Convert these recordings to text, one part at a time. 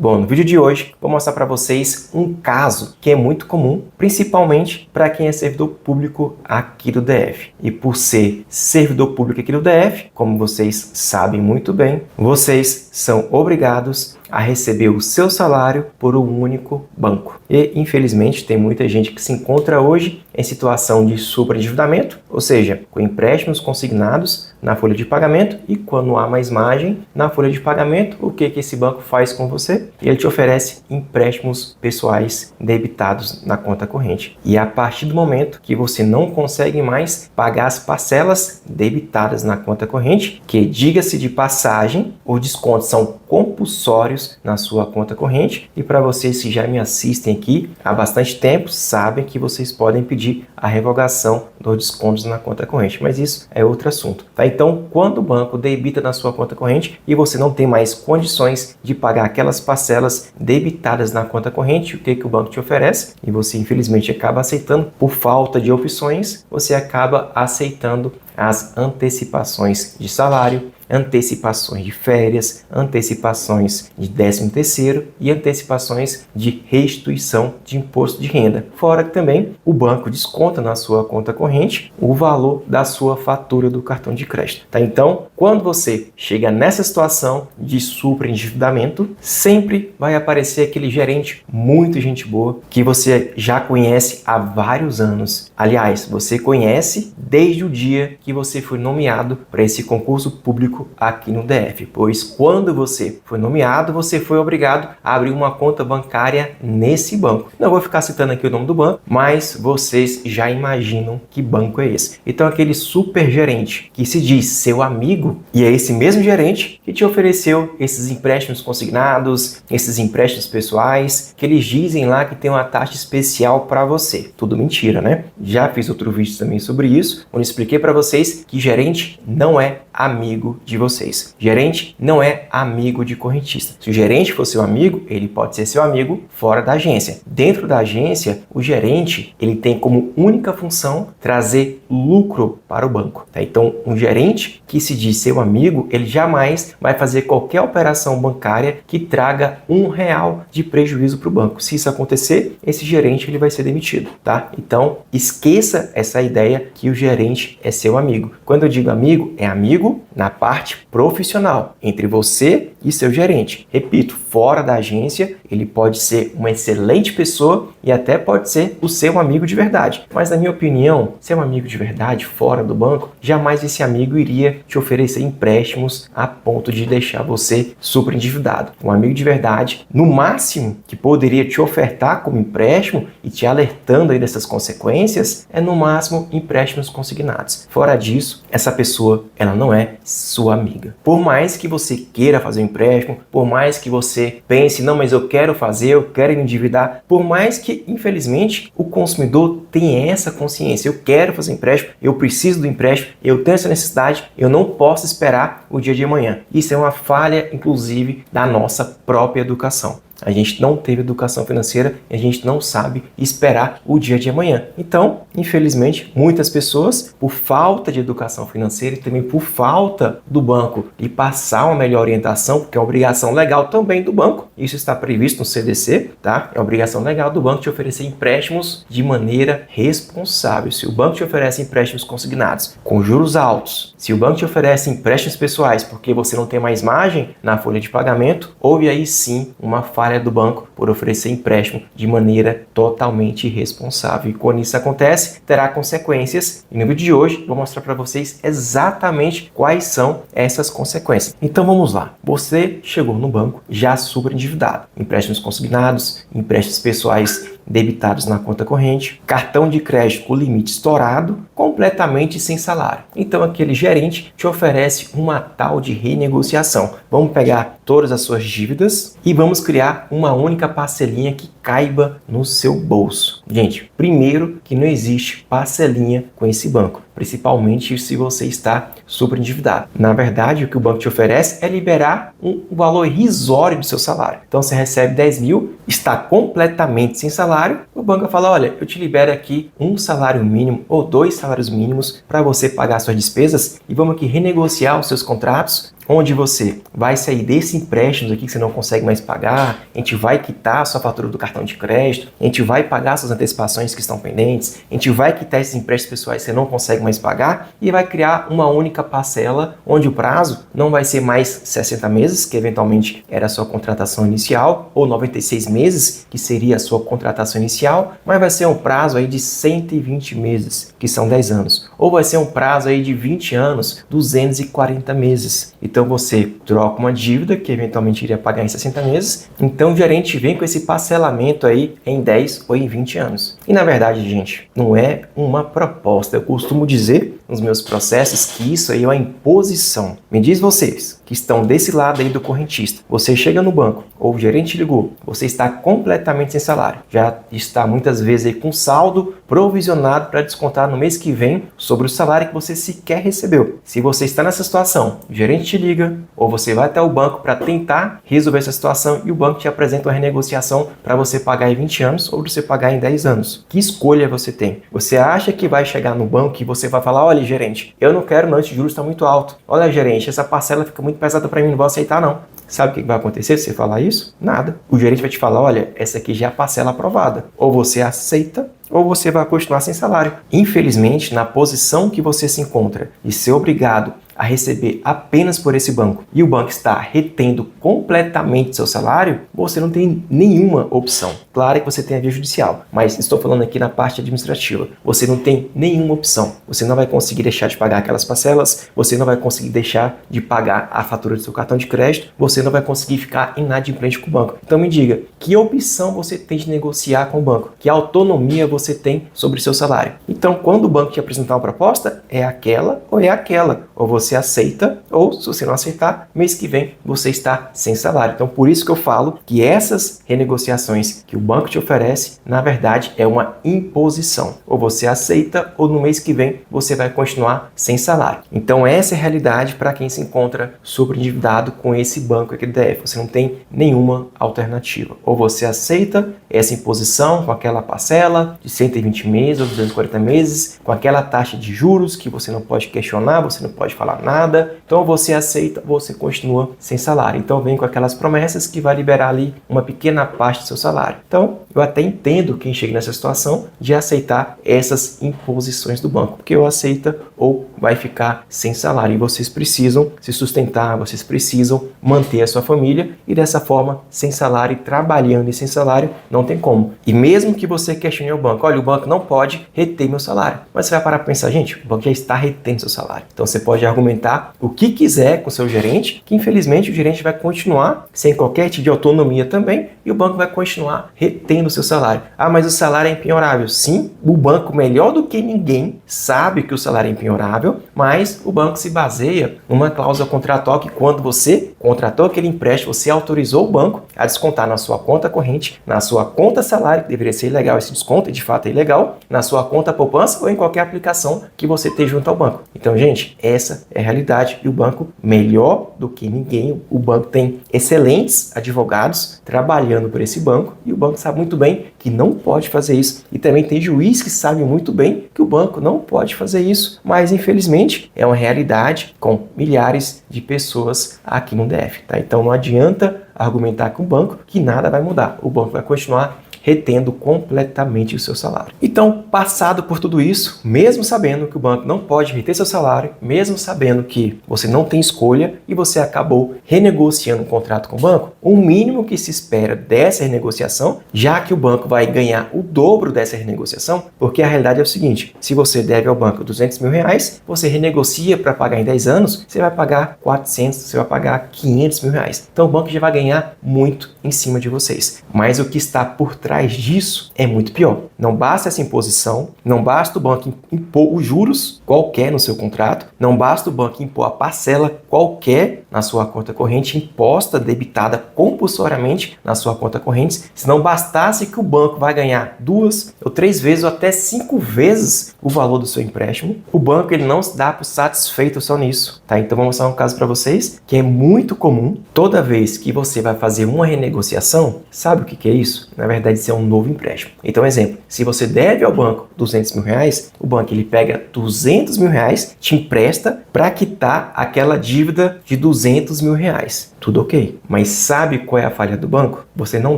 Bom, no vídeo de hoje vou mostrar para vocês um caso que é muito comum, principalmente para quem é servidor público aqui do DF. E por ser servidor público aqui do DF, como vocês sabem muito bem, vocês são obrigados a receber o seu salário por um único banco. E, infelizmente, tem muita gente que se encontra hoje em situação de superendividamento, ou seja, com empréstimos consignados na folha de pagamento e quando há mais margem na folha de pagamento, o que esse banco faz com você? Ele te oferece empréstimos pessoais debitados na conta corrente. E a partir do momento que você não consegue mais pagar as parcelas debitadas na conta corrente, que, diga-se de passagem, os descontos são compulsórios na sua conta corrente, e para vocês que já me assistem aqui há bastante tempo, sabem que vocês podem pedir a revogação dos descontos na conta corrente, mas isso é outro assunto, tá? Então, quando o banco debita na sua conta corrente e você não tem mais condições de pagar aquelas parcelas debitadas na conta corrente, o que o banco te oferece? E você infelizmente acaba aceitando, por falta de opções, você acaba aceitando as antecipações de salário, antecipações de férias, antecipações de 13º e antecipações de restituição de imposto de renda. Fora que também o banco desconta na sua conta corrente o valor da sua fatura do cartão de crédito. Tá? Então, quando você chega nessa situação de superendividamento, sempre vai aparecer aquele gerente muito gente boa que você já conhece há vários anos. Aliás, você conhece desde o dia que você foi nomeado para esse concurso público aqui no DF, pois quando você foi nomeado, você foi obrigado a abrir uma conta bancária nesse banco. Não vou ficar citando aqui o nome do banco, mas vocês já imaginam que banco é esse. Então, aquele super gerente que se diz seu amigo, e é esse mesmo gerente que te ofereceu esses empréstimos consignados, esses empréstimos pessoais, que eles dizem lá que tem uma taxa especial para você. Tudo mentira, né? Já fiz outro vídeo também sobre isso, onde expliquei para vocês que gerente não é amigo de vocês. Gerente não é amigo de correntista. Se o gerente for seu amigo, ele pode ser seu amigo fora da agência. Dentro da agência, o gerente ele tem como única função trazer lucro para o banco. Tá? Então, um gerente que se diz seu amigo, ele jamais vai fazer qualquer operação bancária que traga R$1 de prejuízo para o banco. Se isso acontecer, esse gerente ele vai ser demitido. Tá? Então, esqueça essa ideia que o gerente é seu amigo. Quando eu digo amigo, é amigo na parte profissional, entre você e seu gerente. Repito, fora da agência, ele pode ser uma excelente pessoa e até pode ser o seu amigo de verdade. Mas, na minha opinião, ser um amigo de verdade fora do banco, jamais esse amigo iria te oferecer empréstimos a ponto de deixar você super endividado. Um amigo de verdade, no máximo que poderia te ofertar como empréstimo e te alertando aí dessas consequências, é no máximo empréstimos consignados. Fora disso, essa pessoa, ela não é sua amiga. Por mais que você queira fazer um empréstimo, por mais que você pense, não, mas eu quero fazer, eu quero me endividar, por mais que, infelizmente, o consumidor tenha essa consciência, eu quero fazer empréstimo, eu preciso do empréstimo, eu tenho essa necessidade, eu não posso esperar o dia de amanhã. Isso é uma falha, inclusive, da nossa própria educação. A gente não teve educação financeira e a gente não sabe esperar o dia de amanhã. Então, infelizmente, muitas pessoas, por falta de educação financeira e também por falta do banco de passar uma melhor orientação, porque é obrigação legal também do banco, isso está previsto no CDC, tá? É obrigação legal do banco te oferecer empréstimos de maneira responsável. Se o banco te oferece empréstimos consignados com juros altos, se o banco te oferece empréstimos pessoais porque você não tem mais margem na folha de pagamento, houve aí sim uma falha do banco por oferecer empréstimo de maneira totalmente irresponsável. E quando isso acontece, terá consequências. E no vídeo de hoje, vou mostrar para vocês exatamente quais são essas consequências. Então vamos lá. Você chegou no banco já super endividado. Empréstimos consignados, empréstimos pessoais debitados na conta corrente, cartão de crédito com limite estourado, completamente sem salário. Então aquele gerente te oferece uma tal de renegociação. Vamos pegar todas as suas dívidas e vamos criar uma única parcelinha que caiba no seu bolso. Gente, primeiro que não existe parcelinha com esse banco, principalmente se você está super endividado. Na verdade, o que o banco te oferece é liberar um valor irrisório do seu salário. Então, você recebe 10 mil, está completamente sem salário, o banco fala, olha, eu te libero aqui um salário mínimo ou 2 salários mínimos para você pagar suas despesas e vamos aqui renegociar os seus contratos, onde você vai sair desse empréstimo aqui que você não consegue mais pagar, a gente vai quitar a sua fatura do cartão de crédito, a gente vai pagar suas antecipações que estão pendentes, a gente vai quitar esses empréstimos pessoais que você não consegue mais pagar e vai criar uma única parcela onde o prazo não vai ser mais 60 meses, que eventualmente era a sua contratação inicial, ou 96 meses, que seria a sua contratação inicial, mas vai ser um prazo aí de 120 meses, que são 10 anos. Ou vai ser um prazo aí de 20 anos, 240 meses. Então você troca uma dívida que eventualmente iria pagar em 60 meses, então o gerente vem com esse parcelamento aí em 10 ou em 20 anos. E na verdade, gente, não é uma proposta. Eu costumo dizer nos meus processos que isso aí é uma imposição. Me diz vocês que estão desse lado aí do correntista. Você chega no banco, ou o gerente ligou, você está completamente sem salário. Já está muitas vezes aí com saldo provisionado para descontar no mês que vem sobre o salário que você sequer recebeu. Se você está nessa situação, o gerente te liga, ou você vai até o banco para tentar resolver essa situação e o banco te apresenta uma renegociação para você pagar em 20 anos ou você pagar em 10 anos. Que escolha você tem? Você acha que vai chegar no banco e você vai falar, olha gerente, eu não quero não, esse juros está muito alto. Olha gerente, essa parcela fica muito pesada para mim, não vou aceitar não. Sabe o que vai acontecer se você falar isso? Nada. O gerente vai te falar, olha, essa aqui já é a parcela aprovada. Ou você aceita, ou você vai continuar sem salário. Infelizmente, na posição que você se encontra de ser obrigado a receber apenas por esse banco e o banco está retendo completamente seu salário, você não tem nenhuma opção. Claro que você tem a via judicial, mas estou falando aqui na parte administrativa. Você não tem nenhuma opção. Você não vai conseguir deixar de pagar aquelas parcelas, você não vai conseguir deixar de pagar a fatura do seu cartão de crédito, você não vai conseguir ficar inadimplente com o banco. Então me diga, que opção você tem de negociar com o banco? Que autonomia você tem sobre seu salário? Então, quando o banco te apresentar uma proposta, é aquela ou é aquela. Ou você aceita, ou se você não aceitar, mês que vem você está sem salário. Então, por isso que eu falo que essas renegociações que o banco te oferece, na verdade, é uma imposição. Ou você aceita, ou no mês que vem você vai continuar sem salário. Então, essa é a realidade para quem se encontra sobreendividado com esse banco aqui do DF. Você não tem nenhuma alternativa. Ou você aceita essa imposição com aquela parcela de 120 meses ou 240 meses, com aquela taxa de juros que você não pode questionar, você não pode falar nada, então você aceita, você continua sem salário. Então vem com aquelas promessas que vai liberar ali uma pequena parte do seu salário. Então eu até entendo quem chega nessa situação de aceitar essas imposições do banco, porque ou aceita ou vai ficar sem salário e vocês precisam se sustentar, vocês precisam manter a sua família e dessa forma, sem salário, trabalhando e sem salário, não tem como. E mesmo que você questione o banco, olha, o banco não pode reter meu salário, mas você vai parar para pensar, gente, o banco já está retendo seu salário. Então você pode argumentar o que quiser com o seu gerente, que infelizmente o gerente vai continuar sem qualquer tipo de autonomia também e o banco vai continuar retendo o seu salário. Ah, mas o salário é impenhorável. Sim, o banco melhor do que ninguém sabe que o salário é impenhorável, mas o banco se baseia numa cláusula contratual que quando você contratou aquele empréstimo, você autorizou o banco a descontar na sua conta corrente, na sua conta salário, que deveria ser ilegal esse desconto, e de fato é ilegal, na sua conta poupança ou em qualquer aplicação que você tenha junto ao banco. Então, gente, essa é a realidade e o banco, melhor do que ninguém, o banco tem excelentes advogados trabalhando por esse banco e o banco sabe muito bem que não pode fazer isso. E também tem juiz que sabe muito bem que o banco não pode fazer isso, mas infelizmente é uma realidade com milhares de pessoas aqui no DF, tá? Então não adianta argumentar com o banco que nada vai mudar. O banco vai continuar retendo completamente o seu salário. Então, passado por tudo isso, mesmo sabendo que o banco não pode reter seu salário, mesmo sabendo que você não tem escolha e você acabou renegociando o contrato com o banco, o mínimo que se espera dessa renegociação, já que o banco vai ganhar o dobro dessa renegociação, porque a realidade é o seguinte, se você deve ao banco 200 mil reais, você renegocia para pagar em 10 anos, você vai pagar 400, você vai pagar 500 mil reais. Então, o banco já vai ganhar muito em cima de vocês. Mas o que está por trás disso é muito pior. Não basta essa imposição, não basta o banco impor os juros qualquer no seu contrato, não basta o banco impor a parcela qualquer na sua conta corrente, imposta, debitada compulsoriamente na sua conta corrente. Se não bastasse que o banco vai ganhar 2 ou 3 vezes ou até 5 vezes o valor do seu empréstimo, o banco ele não se dá por satisfeito só nisso, tá? Então vou mostrar um caso para vocês que é muito comum. Toda vez que você vai fazer uma renegociação, sabe o que é isso? Na verdade, ser um novo empréstimo. Então, exemplo, se você deve ao banco R$200.000, o banco ele pega R$200.000, te empresta para quitar aquela dívida de R$200.000. Tudo ok. Mas sabe qual é a falha do banco? Você não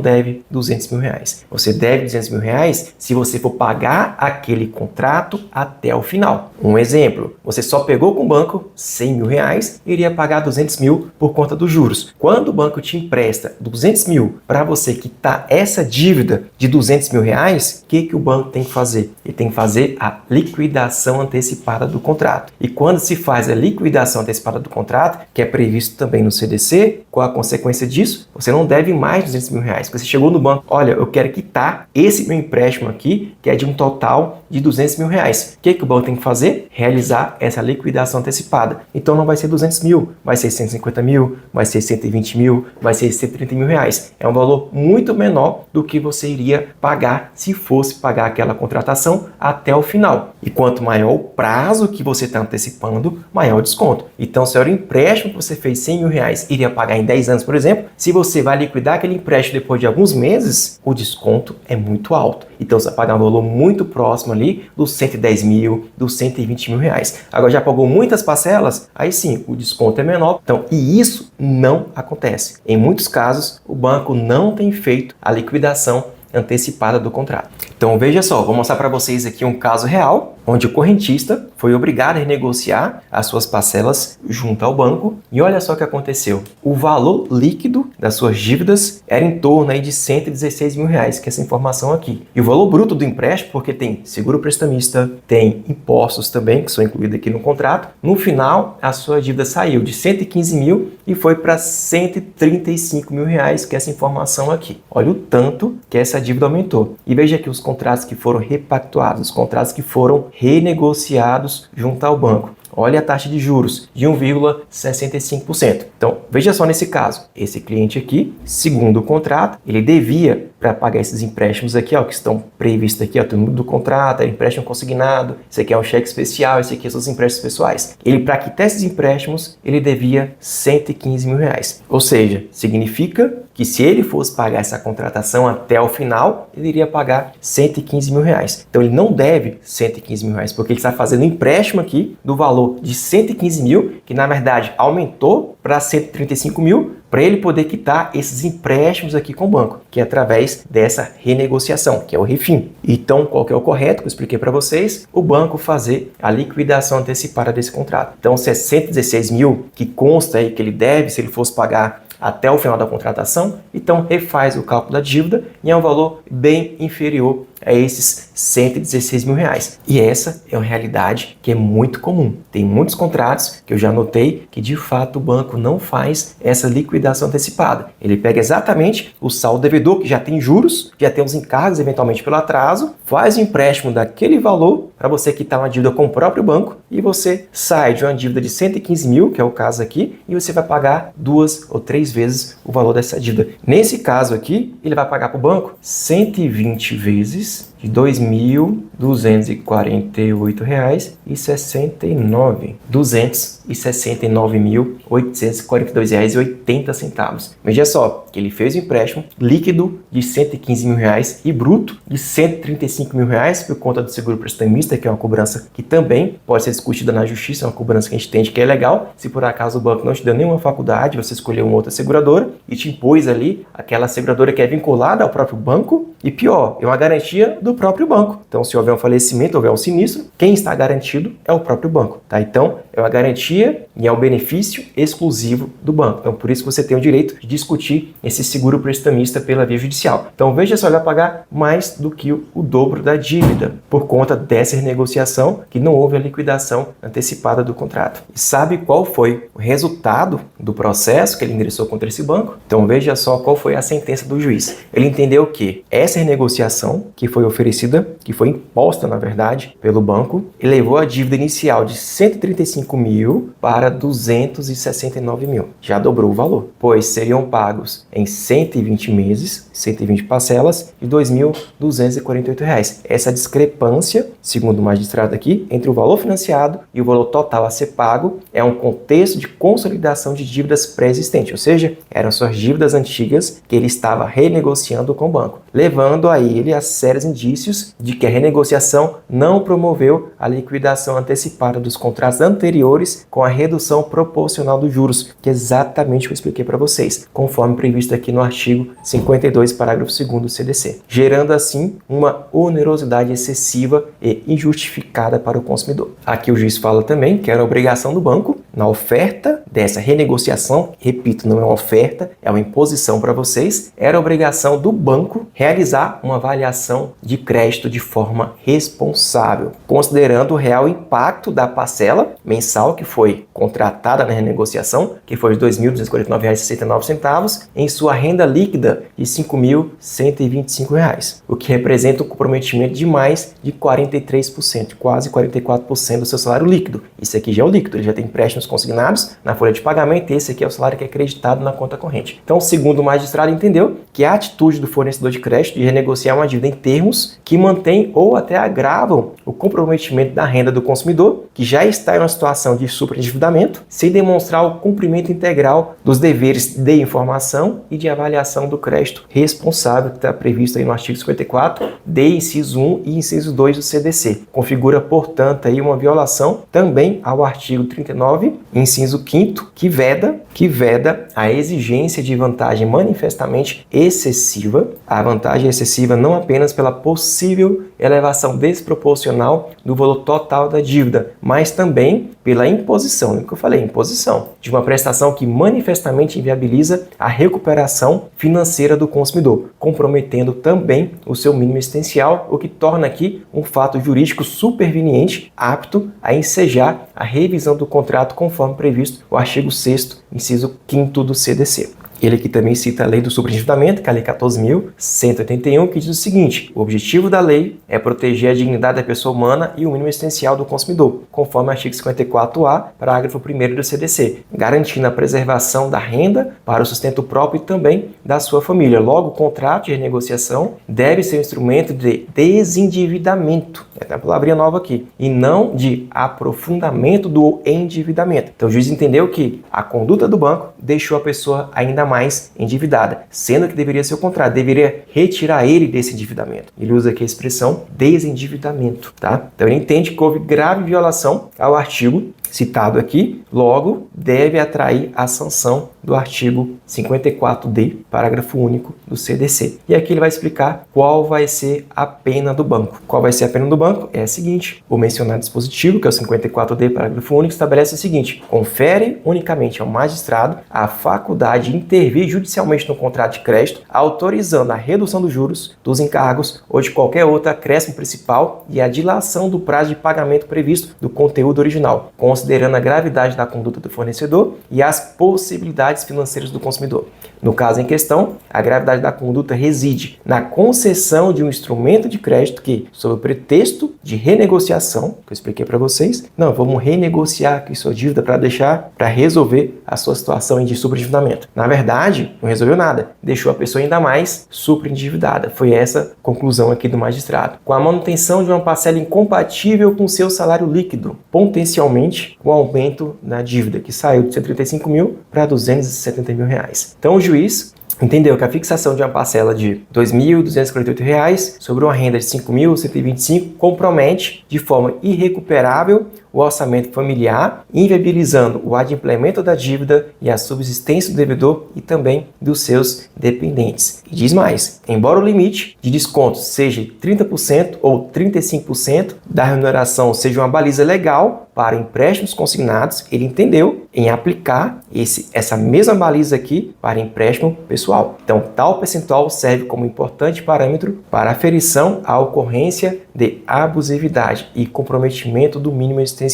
deve R$200.000. Você deve R$200.000 se você for pagar aquele contrato até o final. Um exemplo, você só pegou com o banco R$100.000 e iria pagar 200 mil por conta dos juros. Quando o banco te empresta 200 mil para você quitar essa dívida de 200 mil reais, o que o banco tem que fazer? Ele tem que fazer a liquidação antecipada do contrato. E quando se faz a liquidação antecipada do contrato, que é previsto também no CDC, qual a consequência disso? Você não deve mais 200 mil reais. Você chegou no banco, olha, eu quero quitar esse meu empréstimo aqui, que é de um total de 200 mil reais. O que o banco tem que fazer? Realizar essa liquidação antecipada. Então não vai ser 200 mil, vai ser 150 mil, vai ser 120 mil, vai ser 130 mil reais. É um valor muito menor do que você iria pagar se fosse pagar aquela contratação até o final. E quanto maior o prazo que você está antecipando, maior o desconto. Então, se era o empréstimo que você fez 100 mil reais, iria pagar em 10 anos, por exemplo, se você vai liquidar aquele empréstimo depois de alguns meses, o desconto é muito alto. Então, você vai pagar um valor muito próximo ali dos 110 mil, dos 120 mil reais. Agora, já pagou muitas parcelas? Aí sim, o desconto é menor. Então, e isso não acontece. Em muitos casos, o banco não tem feito a liquidação antecipada do contrato. Então veja só, vou mostrar para vocês aqui um caso real, onde o correntista foi obrigado a renegociar as suas parcelas junto ao banco e olha só o que aconteceu. O valor líquido das suas dívidas era em torno aí de 116 mil reais, que é essa informação aqui. E o valor bruto do empréstimo, porque tem seguro prestamista, tem impostos também, que são incluídos aqui no contrato, no final a sua dívida saiu de 115 mil e foi para 135 mil reais, que é essa informação aqui. Olha o tanto que essa dívida aumentou. E veja aqui os contratos que foram repactuados, os contratos que foram renegociados junto ao banco. Olha a taxa de juros de 1,65%. Então, veja só nesse caso. Esse cliente aqui, segundo o contrato, ele devia, para pagar esses empréstimos aqui, ó, que estão previstos aqui, ó, tudo do contrato, é empréstimo consignado, esse aqui é um cheque especial, esse aqui são os empréstimos pessoais. Ele, para quitar esses empréstimos, ele devia 115 mil reais. Ou seja, significa que se ele fosse pagar essa contratação até o final, ele iria pagar 115 mil reais. Então, ele não deve 115 mil reais, porque ele está fazendo um empréstimo aqui do valor de 115 mil, que na verdade aumentou para 135 mil, para ele poder quitar esses empréstimos aqui com o banco, que é através dessa renegociação, que é o refim. Então, qual que é o correto? Que eu expliquei para vocês, o banco fazer a liquidação antecipada desse contrato. Então, se é 116 mil que consta aí que ele deve, se ele fosse pagar até o final da contratação, então refaz o cálculo da dívida e é um valor bem inferior a esses 116 mil reais. E essa é uma realidade que é muito comum. Tem muitos contratos que eu já notei que de fato o banco não faz essa liquidação antecipada. Ele pega exatamente o saldo devedor, que já tem juros, já tem os encargos eventualmente pelo atraso, faz o empréstimo daquele valor para você quitar uma dívida com o próprio banco e você sai de uma dívida de 115 mil, que é o caso aqui, e você vai pagar 2 ou 3 vezes o valor dessa dívida. Nesse caso aqui, ele vai pagar para o banco 120 vezes de R$ 2.248,69. R$ 269.842,80. Veja só, que ele fez o empréstimo líquido de 115 mil reais e bruto de 135 mil reais por conta do seguro prestamista, que é uma cobrança que também pode ser discutida na justiça, é uma cobrança que a gente entende que é legal. Se por acaso o banco não te deu nenhuma faculdade, você escolheu uma outra seguradora e te impôs ali aquela seguradora que é vinculada ao próprio banco e pior, é uma garantia do próprio banco. Então, se houver um falecimento, houver um sinistro, quem está garantido é o próprio banco, tá? Então, é uma garantia e é um benefício exclusivo do banco. Então, por isso que você tem o direito de discutir esse seguro prestamista pela via judicial. Então, veja só, ele vai pagar mais do que o dobro da dívida por conta dessa renegociação que não houve a liquidação antecipada do contrato. E sabe qual foi o resultado do processo que ele ingressou contra esse banco? Então, veja só qual foi a sentença do juiz. Ele entendeu que essa renegociação que foi oferecida, que foi imposta, na verdade, pelo banco, elevou a dívida inicial de 135 mil para para 269 mil. Já dobrou o valor, pois seriam pagos em 120 meses, 120 parcelas de R$ 2.248. Essa discrepância, segundo o magistrado aqui, entre o valor financiado e o valor total a ser pago é um contexto de consolidação de dívidas pré-existentes, ou seja, eram suas dívidas antigas que ele estava renegociando com o banco, levando a ele a sérios indícios de que a renegociação não promoveu a liquidação antecipada dos contratos anteriores com a redução proporcional dos juros, que é exatamente o que eu expliquei para vocês, conforme previsto aqui no artigo 52, parágrafo 2º do CDC, gerando assim uma onerosidade excessiva e injustificada para o consumidor. Aqui o juiz fala também que era obrigação do banco, na oferta dessa renegociação, repito, não é uma oferta, é uma imposição para vocês, era obrigação do banco realizar uma avaliação de crédito de forma responsável, considerando o real impacto da parcela mensal que foi contratada na renegociação, que foi de R$ 2.249,69, em sua renda líquida de R$ 5.125, o que representa um comprometimento de mais de 43%, quase 44% do seu salário líquido. Isso aqui já é o líquido, ele já tem empréstimos consignados na folha de pagamento e esse aqui é o salário que é acreditado na conta corrente. Então, segundo o magistrado, entendeu que a atitude do fornecedor de crédito de renegociar uma dívida em termos que mantém ou até agravam o comprometimento da renda do consumidor, que já está em uma situação de superendividamento, sem demonstrar o cumprimento integral dos deveres de informação e de avaliação do crédito responsável, que está previsto aí no artigo 54, de inciso 1 e inciso 2 do CDC. Configura, portanto, aí uma violação também ao artigo 39, inciso 5º, que veda a exigência de vantagem manifestamente excessiva. A vantagem é excessiva não apenas pela possível elevação desproporcional do valor total da dívida, mas também pela imposição, que eu falei, imposição de uma prestação que manifestamente inviabiliza a recuperação financeira do consumidor, comprometendo também o seu mínimo existencial, o que torna aqui um fato jurídico superveniente, apto a ensejar a revisão do contrato conforme previsto o artigo 6º, inciso 5º do CDC. Ele aqui também cita a lei do superendividamento, que é a lei 14.181, que diz o seguinte: o objetivo da lei é proteger a dignidade da pessoa humana e o mínimo existencial do consumidor, conforme o artigo 54A, parágrafo 1º do CDC, garantindo a preservação da renda para o sustento próprio e também da sua família. Logo, o contrato de renegociação deve ser um instrumento de desendividamento, é uma palavrinha nova aqui, e não de aprofundamento do endividamento. Então o juiz entendeu que a conduta do banco deixou a pessoa ainda mais endividada, sendo que deveria ser o contrário, deveria retirar ele desse endividamento. Ele usa aqui a expressão desendividamento, tá? Então ele entende que houve grave violação ao artigo citado aqui, logo deve atrair a sanção do artigo 54D, parágrafo único do CDC. E aqui ele vai explicar qual vai ser a pena do banco. Qual vai ser a pena do banco? É a seguinte: o mencionado dispositivo, que é o 54D, parágrafo único, estabelece o seguinte: confere unicamente ao magistrado a faculdade de intervir judicialmente no contrato de crédito, autorizando a redução dos juros, dos encargos ou de qualquer outro acréscimo principal e a dilação do prazo de pagamento previsto do conteúdo original, considerando a gravidade da conduta do fornecedor e as possibilidades financeiras do consumidor. No caso em questão, a gravidade da conduta reside na concessão de um instrumento de crédito que, sob o pretexto de renegociação, que eu expliquei para vocês, não, vamos renegociar aqui sua dívida para resolver a sua situação de superendividamento. Na verdade, não resolveu nada, deixou a pessoa ainda mais superendividada. Foi essa a conclusão aqui do magistrado. Com a manutenção de uma parcela incompatível com seu salário líquido, potencialmente o aumento na dívida, que saiu de 135 mil para 270 mil reais. Então o juiz entendeu que a fixação de uma parcela de R$ 2.248 sobre uma renda de R$ 5.125 compromete de forma irrecuperável o orçamento familiar, inviabilizando o adimplemento da dívida e a subsistência do devedor e também dos seus dependentes. E diz mais: embora o limite de desconto seja 30% ou 35% da remuneração seja uma baliza legal para empréstimos consignados, ele entendeu em aplicar essa mesma baliza aqui para empréstimo pessoal. Então, tal percentual serve como importante parâmetro para aferição à ocorrência de abusividade e comprometimento do mínimo existencial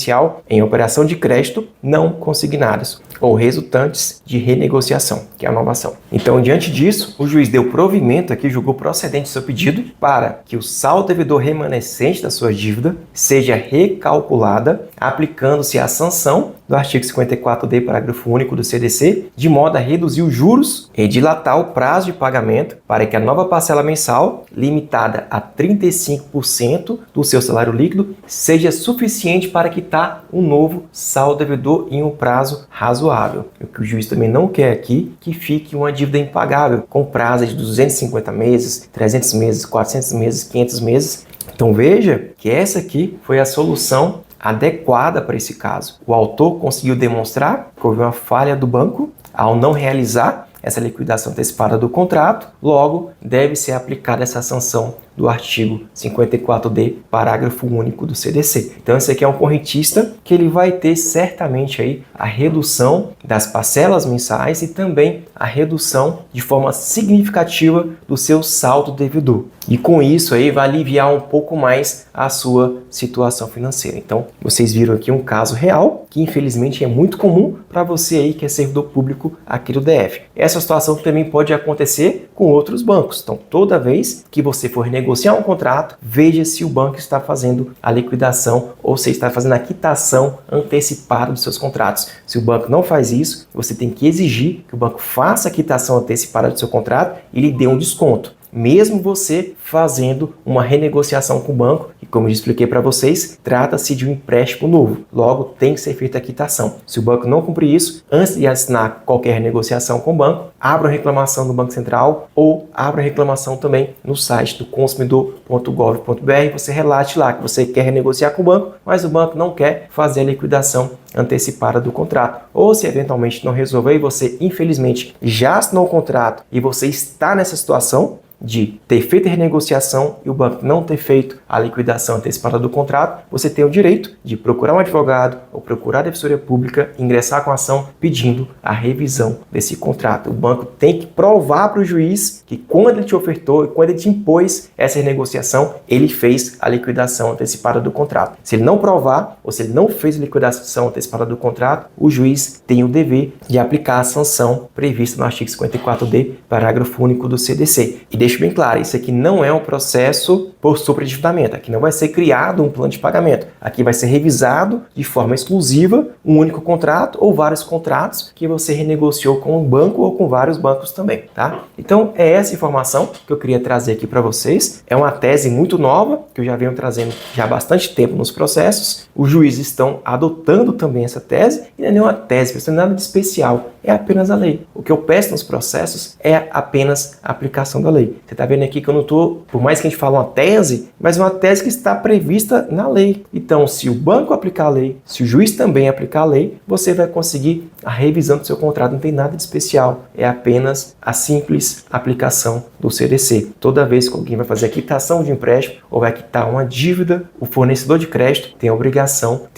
em operação de crédito não consignados ou resultantes de renegociação, que é a inovação. Então, diante disso, o juiz deu provimento aqui, julgou procedente seu pedido para que o saldo devedor remanescente da sua dívida seja recalculada, aplicando-se a sanção do artigo 54D, parágrafo único do CDC, de modo a reduzir os juros e dilatar o prazo de pagamento para que a nova parcela mensal, limitada a 35% do seu salário líquido, seja suficiente para quitar um novo saldo devedor em um prazo razoável. O que o juiz também não quer aqui que fique uma dívida impagável, com prazo de 250 meses, 300 meses, 400 meses, 500 meses. Então veja que essa aqui foi a solução adequada para esse caso. O autor conseguiu demonstrar que houve uma falha do banco ao não realizar essa liquidação antecipada do contrato, logo deve ser aplicada essa sanção do artigo 54D, parágrafo único do CDC. Então esse aqui é um correntista que ele vai ter certamente aí a redução das parcelas mensais e também a redução de forma significativa do seu saldo devedor. E com isso aí vai aliviar um pouco mais a sua situação financeira. Então vocês viram aqui um caso real que infelizmente é muito comum para você aí que é servidor público aqui do DF. Essa situação também pode acontecer com outros bancos. Então toda vez que você for negociar um contrato, veja se o banco está fazendo a liquidação ou se está fazendo a quitação antecipada dos seus contratos. Se o banco não faz isso, você tem que exigir que o banco faça a quitação antecipada do seu contrato e lhe dê um desconto, mesmo você fazendo uma renegociação com o banco, e como eu expliquei para vocês, trata-se de um empréstimo novo, logo tem que ser feita a quitação. Se o banco não cumprir isso, antes de assinar qualquer renegociação com o banco, abra uma reclamação no Banco Central ou abra reclamação também no site do consumidor.gov.br, você relate lá que você quer renegociar com o banco, mas o banco não quer fazer a liquidação antecipada do contrato. Ou se eventualmente não resolver e você infelizmente já assinou o contrato e você está nessa situação de ter feito a renegociação e o banco não ter feito a liquidação antecipada do contrato, você tem o direito de procurar um advogado ou procurar a Defensoria Pública e ingressar com a ação pedindo a revisão desse contrato. O banco tem que provar para o juiz que quando ele te ofertou e quando ele te impôs essa renegociação, ele fez a liquidação antecipada do contrato. Se ele não provar ou se ele não fez a liquidação antecipada do contrato, o juiz tem o dever de aplicar a sanção prevista no artigo 54D, parágrafo único do CDC. E deixo bem claro, isso aqui não é um processo por sobreendividamento, aqui não vai ser criado um plano de pagamento, aqui vai ser revisado de forma exclusiva um único contrato ou vários contratos que você renegociou com um banco ou com vários bancos também, tá? Então é essa informação que eu queria trazer aqui para vocês, é uma tese muito nova que eu já venho trazendo já há bastante tempo nos processos, os juízes estão adotando também essa tese e não é nenhuma tese, não é nada de especial, é apenas a lei. O que eu peço nos processos é apenas a aplicação da lei. Você está vendo aqui que eu não estou, por mais que a gente fale uma tese, mas uma tese que está prevista na lei. Então, se o banco aplicar a lei, se o juiz também aplicar a lei, você vai conseguir a revisão do seu contrato. Não tem nada de especial, é apenas a simples aplicação do CDC. Toda vez que alguém vai fazer a quitação de empréstimo ou vai quitar uma dívida, o fornecedor de crédito tem a obrigação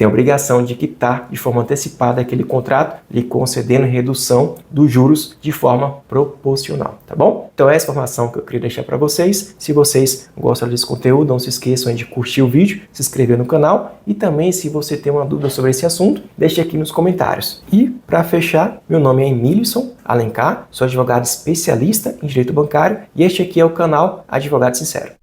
de quitar de forma antecipada aquele contrato, lhe concedendo redução dos juros de forma proporcional, tá bom? Então essa informação que eu queria deixar para vocês. Se vocês gostam desse conteúdo, não se esqueçam de curtir o vídeo, se inscrever no canal e também, se você tem uma dúvida sobre esse assunto, deixe aqui nos comentários. E para fechar, meu nome é Emílson Alencar, sou advogado especialista em direito bancário e este aqui é o canal Advogado Sincero.